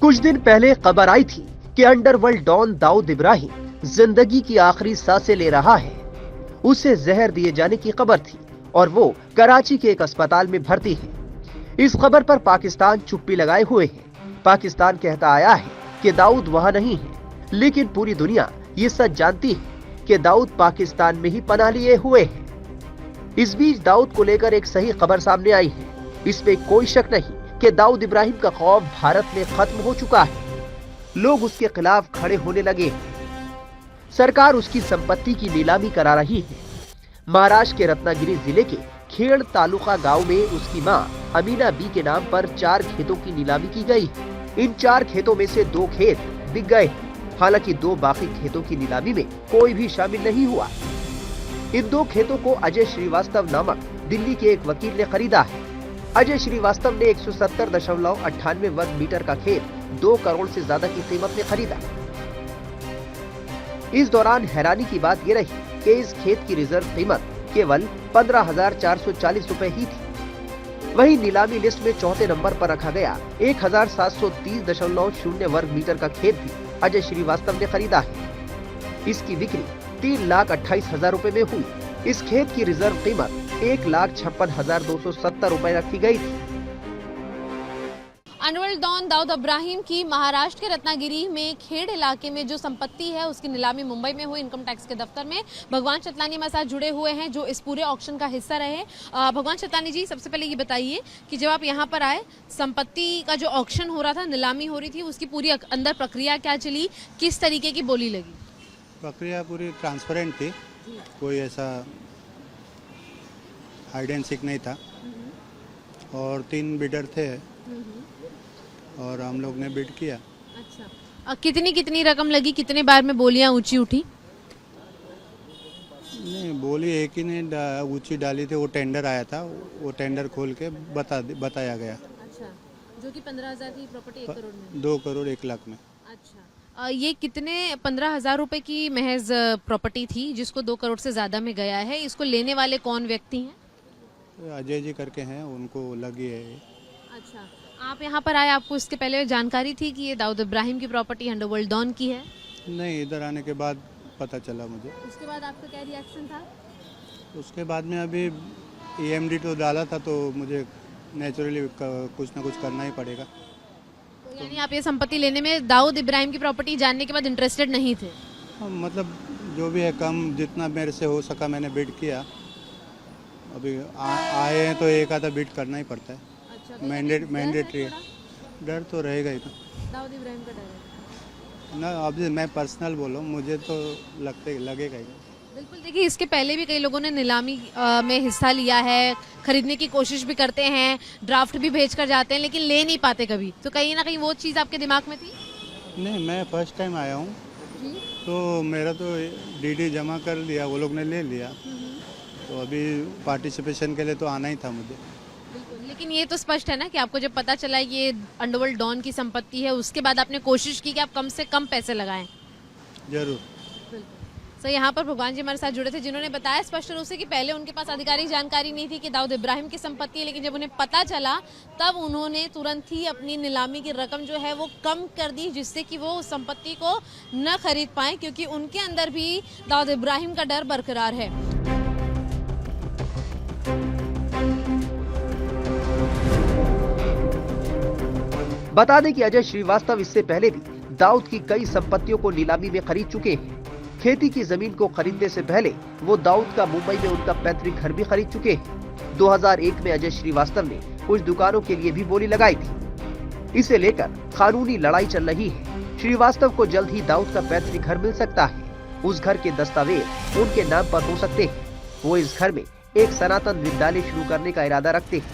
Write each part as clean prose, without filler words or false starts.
कुछ दिन पहले खबर आई थी कि अंडरवर्ल्ड डॉन दाऊद इब्राहिम जिंदगी की आखिरी सांसें ले रहा है। उसे जहर दिए जाने की खबर थी और वो कराची के एक अस्पताल में भर्ती है। इस खबर पर पाकिस्तान चुप्पी लगाए हुए है। पाकिस्तान कहता आया है कि दाऊद वहां नहीं है, लेकिन पूरी दुनिया ये सच जानती है कि दाऊद पाकिस्तान में ही पनाह लिए हुए है। इस बीच दाऊद को लेकर एक सही खबर सामने आई है। इसमें कोई शक नहीं कि दाऊद इब्राहिम का खौफ भारत में खत्म हो चुका है। लोग उसके खिलाफ खड़े होने लगे हैं। सरकार उसकी संपत्ति की नीलामी करा रही है। महाराष्ट्र के रत्नागिरी जिले के खेड़ तालुका गांव में उसकी मां अमीना बी के नाम पर 4 खेतों की नीलामी की गई। इन 4 खेतों में से 2 खेत बिक गए। हालांकि 2 बाकी खेतों की नीलामी में कोई भी शामिल नहीं हुआ। इन 2 खेतों को अजय श्रीवास्तव नामक दिल्ली के एक वकील ने खरीदा है। अजय श्रीवास्तव ने 170.98 वर्ग मीटर का खेत 2 करोड़ से ज्यादा की कीमत में खरीदा। इस दौरान हैरानी की बात यह रही कि इस खेत की रिजर्व कीमत केवल 15,440 रुपए ही थी। वहीं नीलामी लिस्ट में चौथे नंबर पर रखा गया 1,730.0 वर्ग मीटर का खेत भी अजय श्रीवास्तव ने खरीदा है। इसकी बिक्री 3,28,000 रुपए में हुई। इस खेत की रिजर्व कीमत 1,56,270 रुपए रखी गई थी। अंडरवर्ल्ड डॉन दाऊद इब्राहिम की महाराष्ट्र के रत्नागिरी में खेड़ इलाके में जो संपत्ति है उसकी नीलामी मुंबई में हुई इनकम टैक्स के दफ्तर में। भगवान चतलानी हमारे साथ जुड़े हुए हैं जो इस पूरे ऑक्शन का हिस्सा रहे। भगवान चतलानी जी, सबसे पहले ये बताइए कि जब आप यहाँ पर आए, संपत्ति का जो ऑक्शन हो रहा था, नीलामी हो रही थी, उसकी पूरी अंदर प्रक्रिया क्या चली, किस तरीके की बोली लगी? प्रक्रिया पूरी ट्रांसपेरेंट थी, कोई ऐसा हाइड एंड सीक नहीं था और 3 बिडर थे और हम लोग ने बिड किया। अच्छा, कितनी रकम लगी, कितने बार में बोलियां ऊंची उठी? नहीं, बोली एक ही ने ऊंची डाली थी। वो टेंडर आया था, वो टेंडर खोल के बताया गया। अच्छा, जो कि 15,000 की प्रॉपर्टी 1 करोड़ में, 2 करोड़ 1 लाख में। अच्छा, ये कितने 15,000 रुपए की महज प्रॉपर्टी थी जिसको 2 करोड़ से ज्यादा में गया है? इसको लेने वाले कौन व्यक्ति हैं? अजय जी करके हैं, उनको लगी है। अच्छा, आप यहाँ पर आए, आपको इसके पहले जानकारी थी कि ये दाऊद इब्राहिम की प्रॉपर्टी अंडरवर्ल्ड डॉन की है? नहीं, इधर आने के बाद पता चला मुझे। उसके बाद आपका क्या रिएक्शन था? उसके बाद में अभी EMD तो डाला था, तो मुझे नेचुरली कुछ ना कुछ करना ही पड़ेगा। तो यानी आप ये संपत्ति लेने में दाऊद इब्राहिम की प्रॉपर्टी जानने के बाद इंटरेस्टेड नहीं थे? मतलब जो भी है, कम जितना मेरे से हो सका मैंने बिड किया। अभी आए हैं तो एक आधा बिड करना ही पड़ता है। अच्छा, मैंडेटरी है। डर तो रहेगा ही ना, दाऊद इब्राहिम का डर है ना। अब मैं पर्सनल बोलूँ, मुझे तो लगेगा ही। बिल्कुल। देखिए, इसके पहले भी कई लोगों ने नीलामी में हिस्सा लिया है, खरीदने की कोशिश भी करते हैं, ड्राफ्ट भी भेज कर जाते हैं, लेकिन ले नहीं पाते कभी। तो कहीं ना कहीं वो चीज़ आपके दिमाग में थी? नहीं, मैं फर्स्ट टाइम आया हूँ, तो मेरा तो DD जमा कर लिया, वो लोग ने ले लिया। तो अभी पार्टिसिपेशन के लिए तो आना ही था मुझे। बिल्कुल, लेकिन ये तो स्पष्ट है ना कि आपको जब पता चला ये अंडरवर्ल्ड डॉन की संपत्ति है, उसके बाद आपने कोशिश की कि आप कम से कम पैसे लगाएं। जरूर। तो यहाँ पर भगवान जी हमारे साथ जुड़े थे, जिन्होंने बताया स्पष्ट रूप से कि पहले उनके पास आधिकारिक जानकारी नहीं थी कि दाऊद इब्राहिम की संपत्ति है, लेकिन जब उन्हें पता चला तब उन्होंने तुरंत ही अपनी नीलामी की रकम जो है वो कम कर दी, जिससे कि वो उस संपत्ति को न खरीद पाए, क्योंकि उनके अंदर भी दाऊद इब्राहिम का डर बरकरार है। बता दें कि अजय श्रीवास्तव इससे पहले भी दाऊद की कई संपत्तियों को नीलामी में खरीद चुके हैं। खेती की जमीन को खरीदने से पहले वो दाऊद का मुंबई में उनका पैतृक घर भी खरीद चुके हैं। 2001 में अजय श्रीवास्तव ने कुछ दुकानों के लिए भी बोली लगाई थी। इसे लेकर कानूनी लड़ाई चल रही है। श्रीवास्तव को जल्द ही दाऊद का पैतृक घर मिल सकता है। उस घर के दस्तावेज उनके नाम पर हो सकते हैं। वो इस घर में एक सनातन विद्यालय शुरू करने का इरादा रखते हैं।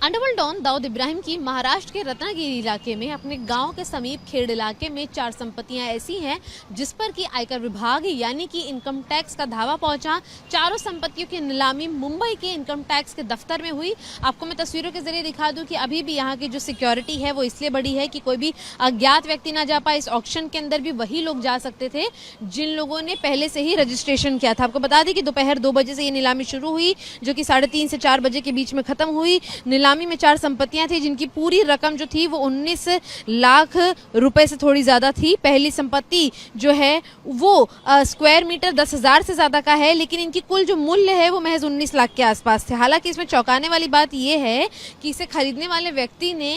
अंडरवर्ल्ड डॉन दाऊद इब्राहिम की महाराष्ट्र के रत्नागिरी इलाके में अपने गांव के समीप खेड़ इलाके में 4 संपत्तियां ऐसी हैं जिस पर कि आयकर विभाग यानी कि इनकम टैक्स का धावा पहुंचा। चारों संपत्तियों की नीलामी मुंबई के इनकम टैक्स के दफ्तर में हुई। आपको मैं तस्वीरों के जरिए दिखा दूं कि अभी भी यहाँ की जो सिक्योरिटी है वो इसलिए बड़ी है कि कोई भी अज्ञात व्यक्ति ना जा पाए। इस ऑक्शन के अंदर भी वही लोग जा सकते थे जिन लोगों ने पहले से ही रजिस्ट्रेशन किया था। आपको बता दें कि दोपहर 2 बजे से ये नीलामी शुरू हुई, जो कि 3:30 से 4 बजे के बीच में खत्म हुई। नीलामी नीलामी में 4 संपत्तियां थी जिनकी पूरी रकम जो थी वो 19 लाख रुपए से थोड़ी ज्यादा थी। पहली संपत्ति जो है वो स्क्वायर मीटर 10,000 से ज्यादा का है, लेकिन इनकी कुल जो मूल्य है वो महज 19 लाख के आसपास थे। हालांकि इसमें चौंकाने वाली बात यह है कि इसे खरीदने वाले व्यक्ति ने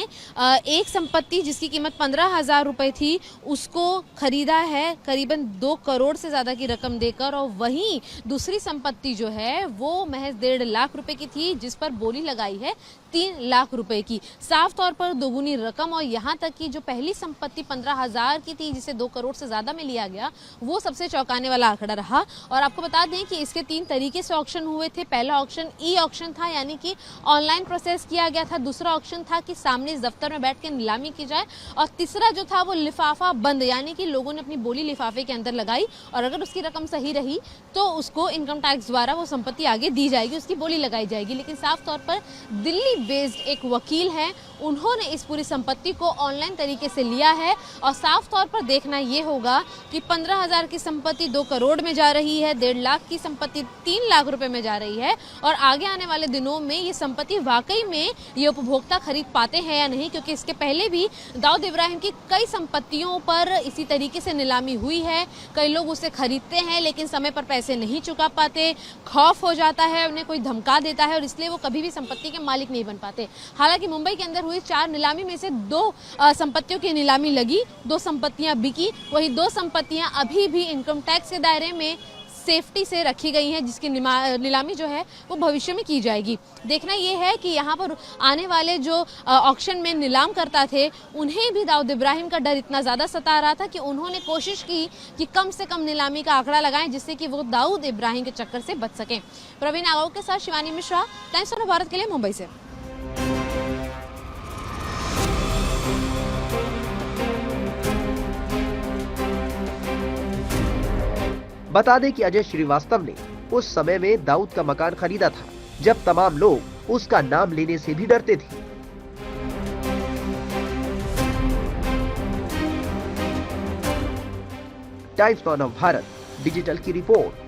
एक संपत्ति जिसकी कीमत 15,000 रुपए थी उसको खरीदा है करीबन 2 करोड़ से ज्यादा की रकम देकर, और वहीं दूसरी संपत्ति जो है वो महज 1.5 लाख रुपए की थी जिस पर बोली लगाई है 3 लाख रुपए की। साफ तौर पर दोगुनी रकम, और यहाँ तक कि जो पहली संपत्ति 15,000 की थी जिसे 2 करोड़ से ज्यादा में लिया गया वो सबसे चौंकाने वाला आंकड़ा रहा। और आपको बता दें कि इसके 3 तरीके से ऑक्शन हुए थे। पहला ऑक्शन ई ऑक्शन था, यानी कि ऑनलाइन प्रोसेस किया गया था। दूसरा ऑक्शन था कि सामने इस दफ्तर में बैठ के नीलामी की जाए, और तीसरा जो था वो लिफाफा बंद, यानी कि लोगों ने अपनी बोली लिफाफे के अंदर लगाई और अगर उसकी रकम सही रही तो उसको इनकम टैक्स द्वारा वो संपत्ति आगे दी जाएगी, उसकी बोली लगाई जाएगी। लेकिन साफ तौर पर दिल्ली बेस्ड एक वकील हैं, उन्होंने इस पूरी संपत्ति को ऑनलाइन तरीके से लिया है, और साफ तौर पर देखना ये होगा कि 15,000 की संपत्ति 2 करोड़ में जा रही है, 1.5 लाख की संपत्ति 3 लाख रुपए में जा रही है, और आगे आने वाले दिनों में ये संपत्ति वाकई में ये उपभोक्ता खरीद पाते हैं या नहीं, क्योंकि इसके पहले भी दाऊद इब्राहिम की कई संपत्तियों पर इसी तरीके से नीलामी हुई है। कई लोग उसे खरीदते हैं लेकिन समय पर पैसे नहीं चुका पाते, खौफ हो जाता है, उन्हें कोई धमका देता है और इसलिए वो कभी भी संपत्ति के मालिक नहीं बन पाते। हालांकि मुंबई के अंदर हुई 4 नीलामी में से 2 संपत्तियों की नीलामी लगी, 2 संपत्तियां बिकी, वही 2 संपत्तियां अभी भी इनकम टैक्स के दायरे में सेफ्टी से रखी गई हैं जिसकी नीलामी जो है वो भविष्य में की जाएगी। देखना ये है कि यहाँ पर आने वाले जो ऑक्शन में नीलाम करता थे उन्हें भी दाऊद इब्राहिम का डर इतना ज़्यादा सता रहा था कि उन्होंने कोशिश की कि कम से कम नीलामी का आंकड़ा लगाएं जिससे कि वो दाऊद इब्राहिम के चक्कर से बच सकें। प्रवीण आगाव के साथ शिवानी मिश्रा, टाइम्स ऑफ भारत के लिए मुंबई से। बता दें कि अजय श्रीवास्तव ने उस समय में दाऊद का मकान खरीदा था जब तमाम लोग उसका नाम लेने से भी डरते थे। टाइम्स ऑफ भारत डिजिटल की रिपोर्ट।